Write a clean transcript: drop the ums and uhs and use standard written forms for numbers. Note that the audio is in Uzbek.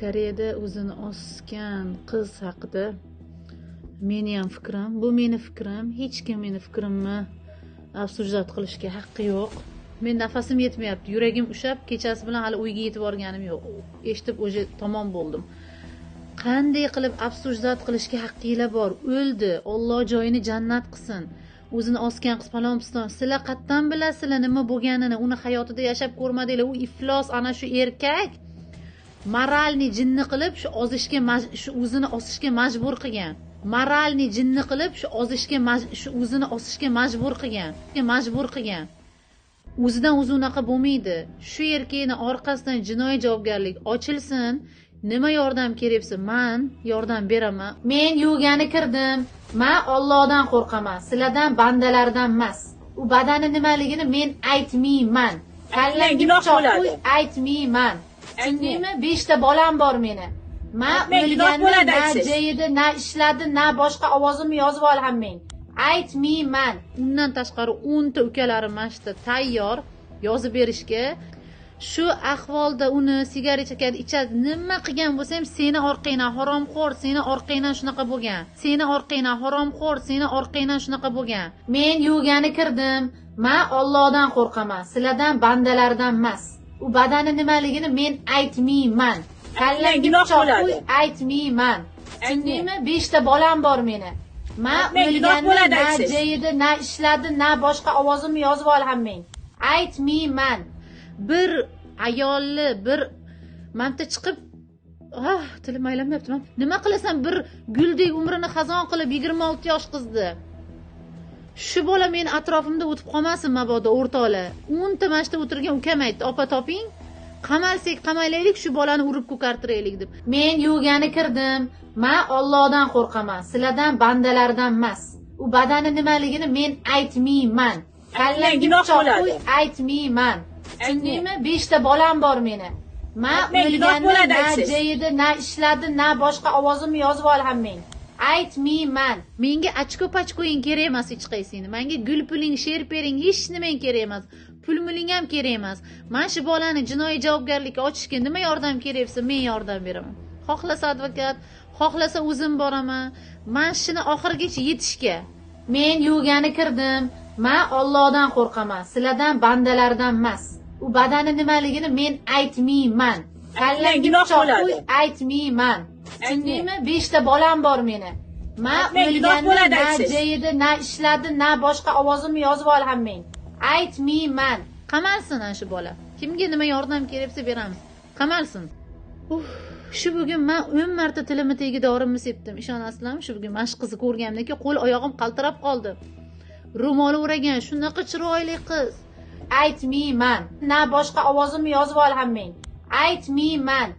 Koreyada o'zini osgan qiz haqida meni ham fikrim, bu meni fikrim, hech kim meni fikrimni obsujdat qilishga haqqi yo'q. Men nafasim yetmayapti, yuragim ushab, kechasi bilan hali uyga yetib borganim yo'q. Eshitib o'sha tamom bo'ldim. Qanday qilib obsujdat qilishga haqqinglar bor? O'ldi, Alloh joyini jannat qilsin. O'zini osgan qiz palonpiston, sizlar qatdan bilasizlar nima bo'lganini? Uni hayotida yashab ko'rmadinglar. U iflos ana shu erkak moralni jinni qilib shu o'zini osishga majbur qilgan. Moralni jinni qilib shu o'zini osishga majbur qilgan. O'zidan o'zi unaqa bo'lmaydi. Shu erkakni orqasidan jinoiy javobgarlik ochilsin. Nima yordam keraksa, men yordam beraman. Men yuvgani kirdim. Men Allohdan qo'rqaman. Sizlardan bandalardan emas. U badani nimaligini men aytmayman. Kallang gunoh bo'ladi. Aytmayman. Tushundingmi? 5 ta bolam bor meni. Men o'lganda na jeydi, na ishladi, na boshqa ovozimni yozib olhammen. Aytmayman. Undan tashqari 10 ta ukalarim mashta tayyor yozib berishga. Shu ahvolda uni sigaret chekadi, ichadi. Nima qilgan bo'lsam, seni orqangdan haromxo'r, seni orqangdan shunaqa bo'lgan. Seni orqangdan haromxo'r, seni orqangdan shunaqa bo'lgan. Men yuvgani kirdim. Men Allohdan qo'rqaman. Sizlardan bandalardan emas. U badani nimaligini men aytmayman. Kallang gunoh bo'ladi. Aytmayman. Tushundingmi? 5 ta bolam bor meni. Men o'lganda na jeydi, na ishladi, na boshqa ovozimni yozib olhammen. Aytmayman. Bir ayolli, bir manta chiqib, tilim aylanmayapti. Nima qilasan, bir guldek umrini xazon qilib 26 yosh qizni. Shu bola meni atrofimda o'tib qolmasin mabodo o'rtoqlar. 10 ta mashta o'tirgan ukam aytdi, opa toping, qamalsak qamaylaylik, shu bolani urib ko'kartiraylik deb. Men yuvgani kirdim. Men Allohdan qo'rqaman. Sizlardan bandalardan emas. U badani nimaligini men aytmayman. Kallang gunoh bo'ladi. Aytmayman. Tushundingmi? 5 ta bolam bor meni. Men o'lganda na jeydi, na ishladi, na boshqa ovozimni yozib olhammen. Aytmayman. Menga ochko-pachkoying kerak emas hech qaysingni. Menga gul puling, sher pering hech nimang kerak emas. Pul muling ham kerak emas. Men shu bolani jinoiy javobgarlikka ochishga nima yordam keraksa, men yordam beraman. Xohlasa advokat, xohlasa o'zim boraman. Men shuni oxirigacha yetishga. Men yuvgani kirdim. Men Allohdan qo'rqaman. Sizlardan bandalardan emas. U badani nimaligini men aytmayman. Kallang gunoh bo'ladi. Aytmayman. Tushundingmi? 5 ta bolam bor meni. Men o'lganda na jeydi, na ishladi, na boshqa ovozimni yozib olhammen. Aytmayman. Qamalsin shu bola. Kimga nima yordam keraksa beramiz. Qamalsin. Shu bugun men 10 marta tilimni tegi dorimni sepdim. Ishonasizlarmi? Shu bugun mashq qizni ko'rganimdan keyin qo'l oyog'im qaltirab qoldi. Ro'moli o'ragan, shunaqa chiroyli qiz. Aytmayman. Na boshqa ovozimni yozib olhammen. Aytmayman.